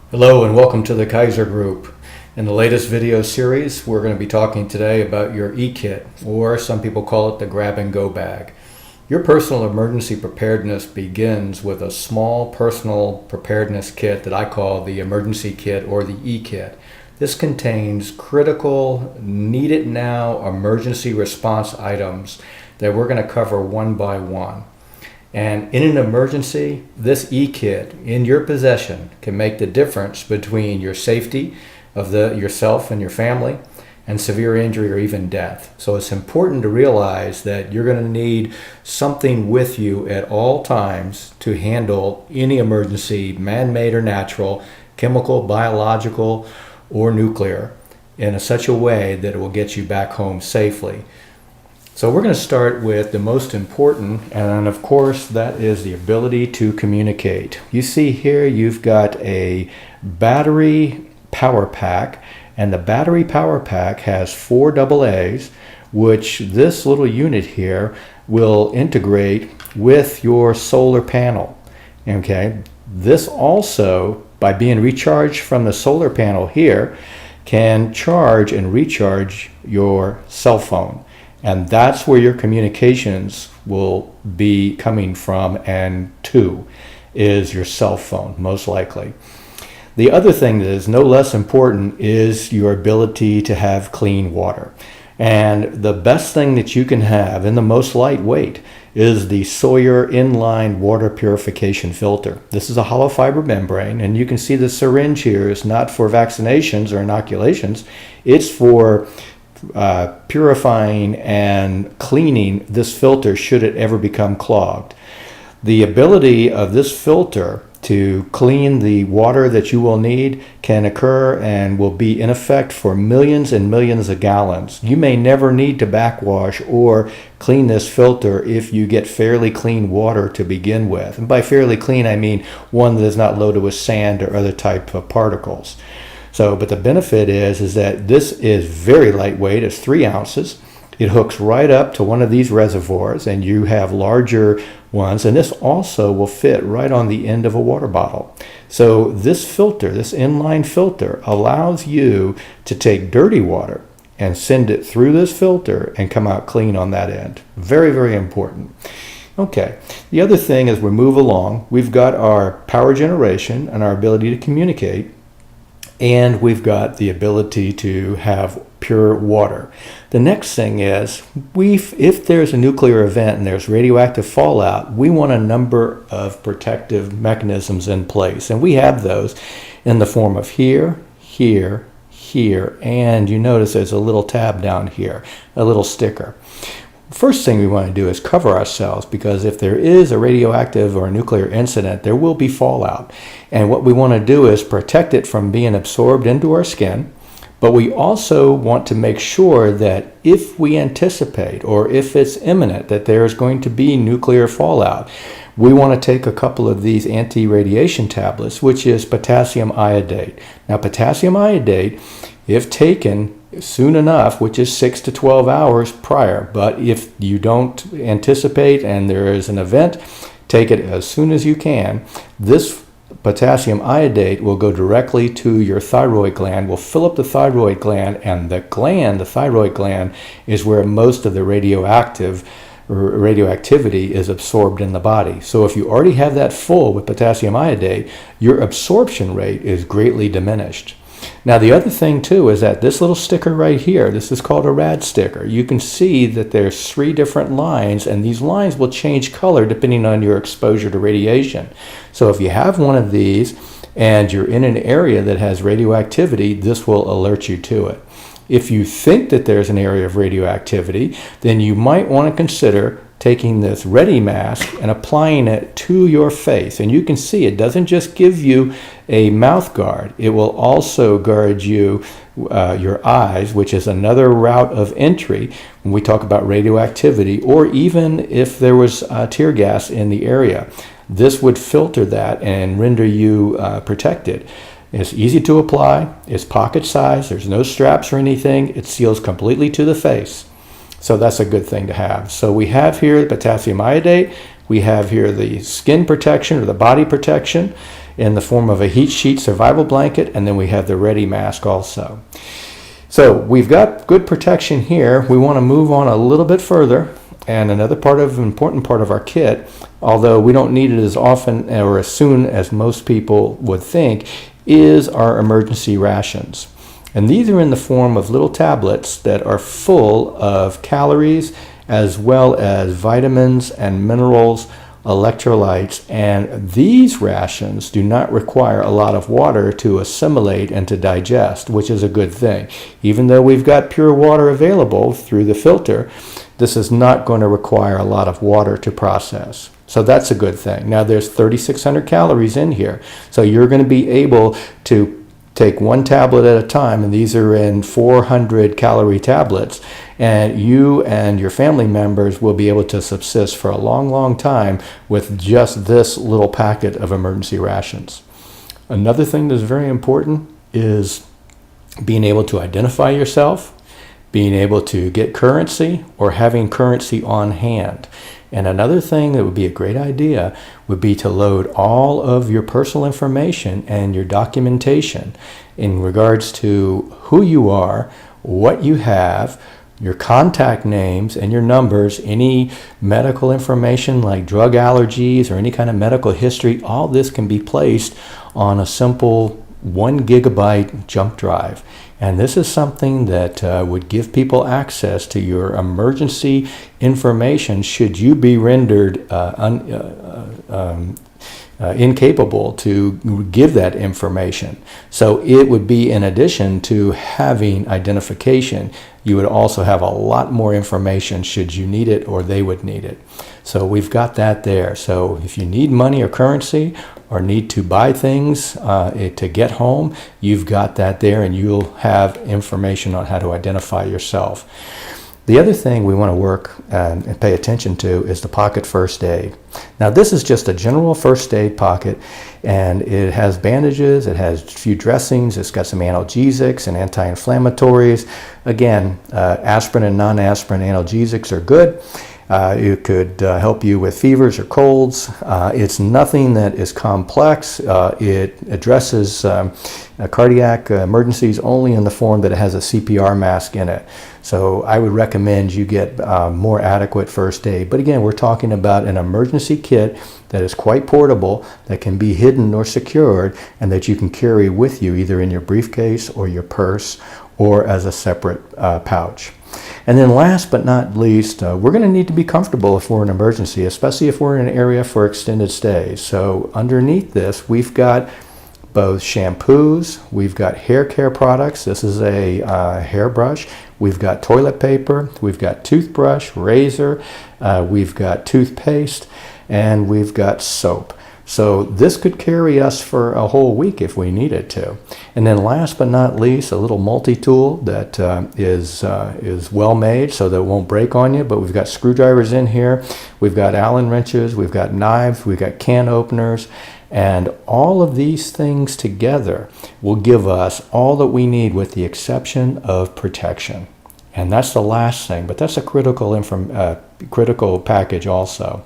Hello and welcome to the Kaiser Group. In the latest video series, we're going to be talking today about your e-kit, or some people call it the grab-and-go bag. Your personal emergency preparedness begins with a small personal preparedness kit that I call the emergency kit or the e-kit. This contains critical, need-it-now emergency response items that we're going to cover one by one. And in an emergency, this e-kit in your possession can make the difference between your safety of yourself and your family and severe injury or even death. So it's important to realize that you're going to need something with you at all times to handle any emergency, man-made or natural, chemical, biological, or nuclear, in such a way that it will get you back home safely. So we're going to start with the most important, and of course that is the ability to communicate. You see here you've got a battery power pack, and the battery power pack has 4 AA's, which this little unit here will integrate with your solar panel. Okay, this also, by being recharged from the solar panel here, can charge and recharge your cell phone. And that's where your communications will be coming from and to, is your cell phone, most likely. The other thing that is no less important is your ability to have clean water. And the best thing that you can have, and the most lightweight, is the Sawyer inline water purification filter. This is a hollow fiber membrane, and you can see the syringe here is not for vaccinations or inoculations. It's for purifying and cleaning this filter should it ever become clogged. The ability of this filter to clean the water that you will need can occur and will be in effect for millions and millions of gallons. You may never need to backwash or clean this filter if you get fairly clean water to begin with. And by fairly clean, I mean one that is not loaded with sand or other type of particles. But the benefit is that this is very lightweight. It's 3 ounces. It hooks right up to one of these reservoirs, and you have larger ones. And this also will fit right on the end of a water bottle. So this filter, this inline filter, allows you to take dirty water and send it through this filter and come out clean on that end. Very, very important. Okay, the other thing as we move along, we've got our power generation and our ability to communicate. And we've got the ability to have pure water. The next thing is, if there's a nuclear event and there's radioactive fallout, we want a number of protective mechanisms in place. And we have those in the form of here, here, here, and you notice there's a little tab down here, a little sticker. First thing we want to do is cover ourselves, because if there is a radioactive or a nuclear incident, there will be fallout. And what we want to do is protect it from being absorbed into our skin. But we also want to make sure that if we anticipate or if it's imminent that there is going to be nuclear fallout, we want to take a couple of these anti-radiation tablets, which is potassium iodate. Now, potassium iodate, if taken soon enough, which is 6 to 12 hours prior, but if you don't anticipate and there is an event, take it as soon as you can. This potassium iodate will go directly to your thyroid gland, will fill up the thyroid gland, and the thyroid gland, is where most of the radioactivity is absorbed in the body. So if you already have that full with potassium iodate, your absorption rate is greatly diminished. Now, the other thing too is that this little sticker right here, this is called a rad sticker. You can see that there's 3 different lines, and these lines will change color depending on your exposure to radiation. So if you have one of these and you're in an area that has radioactivity, this will alert you to it. If you think that there's an area of radioactivity, then you might want to consider taking this ready mask and applying it to your face. And you can see it doesn't just give you a mouth guard, it will also guard you your eyes, which is another route of entry when we talk about radioactivity, or even if there was tear gas in the area. This would filter that and render you protected. It's easy to apply, it's pocket size, there's no straps or anything, it seals completely to the face. So that's a good thing to have. So we have here potassium iodate, we have here the skin protection or the body protection, in the form of a heat sheet survival blanket, and then we have the Ready mask also. So we've got good protection here. We want to move on a little bit further, and another important part of our kit, although we don't need it as often or as soon as most people would think, is our emergency rations. And these are in the form of little tablets that are full of calories as well as vitamins and minerals, electrolytes, and these rations do not require a lot of water to assimilate and to digest, which is a good thing. Even though we've got pure water available through the filter, this is not going to require a lot of water to process. So that's a good thing. Now there's 3,600 calories in here, so you're going to be able to take one tablet at a time, and these are in 400 calorie tablets, and you and your family members will be able to subsist for a long, long time with just this little packet of emergency rations. Another thing that's very important is being able to identify yourself, being able to get currency, or having currency on hand. And another thing that would be a great idea would be to load all of your personal information and your documentation in regards to who you are, what you have, your contact names and your numbers, any medical information like drug allergies or any kind of medical history. All this can be placed on a simple 1 gigabyte jump drive. And this is something that would give people access to your emergency information should you be rendered incapable to give that information. So it would be, in addition to having identification, you would also have a lot more information should you need it or they would need it. So we've got that there. So if you need money or currency or need to buy things to get home, you've got that there, and you'll have information on how to identify yourself. The other thing we want to work and pay attention to is the pocket first aid. Now this is just a general first aid pocket, and it has bandages, it has a few dressings, it's got some analgesics and anti-inflammatories. Again, aspirin and non-aspirin analgesics are good. It could help you with fevers or colds. It's nothing that is complex. It addresses cardiac emergencies only in the form that it has a CPR mask in it. So I would recommend you get more adequate first aid. But again, we're talking about an emergency kit that is quite portable, that can be hidden or secured, and that you can carry with you either in your briefcase or your purse or as a separate pouch. And then last but not least, we're going to need to be comfortable if we're in an emergency, especially if we're in an area for extended stays. So underneath this, we've got both shampoos, we've got hair care products. This is a hairbrush. We've got toilet paper, we've got toothbrush, razor, we've got toothpaste, and we've got soap. So this could carry us for a whole week if we needed to. And then last but not least, a little multi-tool that is well made so that it won't break on you, but we've got screwdrivers in here, we've got Allen wrenches, we've got knives, we've got can openers, and all of these things together will give us all that we need with the exception of protection. And that's the last thing, but that's a critical package also.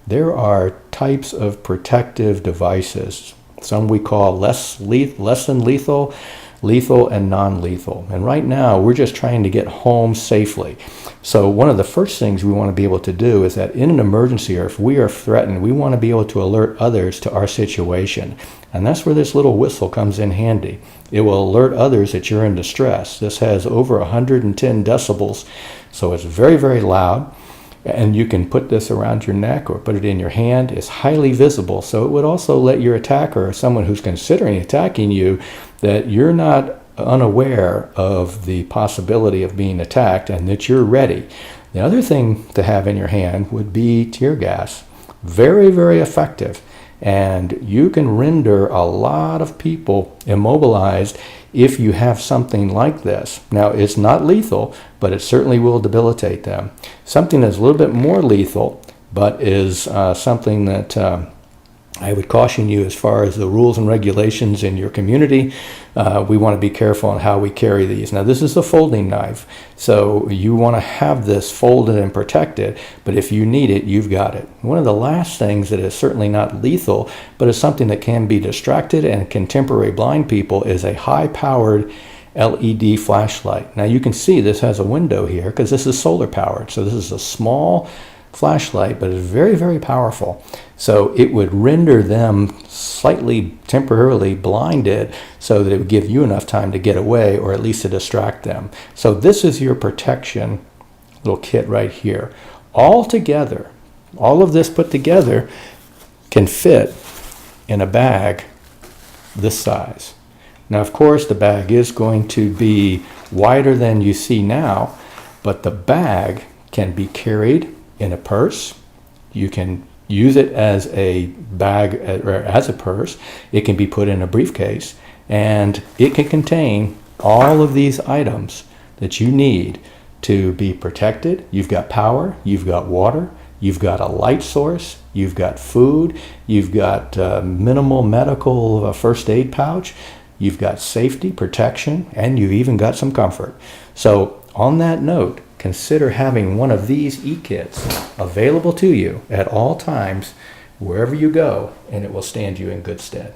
There are types of protective devices. Some we call less than lethal, lethal, and non-lethal. And right now, we're just trying to get home safely. So one of the first things we want to be able to do is that in an emergency, or if we are threatened, we want to be able to alert others to our situation. And that's where this little whistle comes in handy. It will alert others that you're in distress. This has over 110 decibels, so it's very, very loud. And you can put this around your neck or put it in your hand. It's highly visible, so it would also let your attacker, or someone who's considering attacking you, that you're not unaware of the possibility of being attacked and that you're ready. The other thing to have in your hand would be tear gas. Very, very effective. And you can render a lot of people immobilized if you have something like this. Now, it's not lethal, but it certainly will debilitate them. Something that's a little bit more lethal, but is something that I would caution you as far as the rules and regulations in your community. We want to be careful on how we carry these. Now, this is a folding knife, so you want to have this folded and protected, but if you need it, you've got it. One of the last things that is certainly not lethal, but is something that can be distracted and contemporary blind people, is a high-powered LED flashlight. Now, you can see this has a window here because this is solar powered, so this is a small flashlight, but it's very, very powerful. So it would render them slightly temporarily blinded so that it would give you enough time to get away, or at least to distract them. So this is your protection little kit right here. All together, all of this put together can fit in a bag this size. Now, of course, the bag is going to be wider than you see now, but the bag can be carried in a purse. You can use it as a bag or as a purse. It can be put in a briefcase, and it can contain all of these items that you need to be protected. You've got power, you've got water, you've got a light source, you've got food, you've got minimal medical first aid pouch, you've got safety, protection, and you've even got some comfort. So on that note, consider having one of these e-kits available to you at all times, wherever you go, and it will stand you in good stead.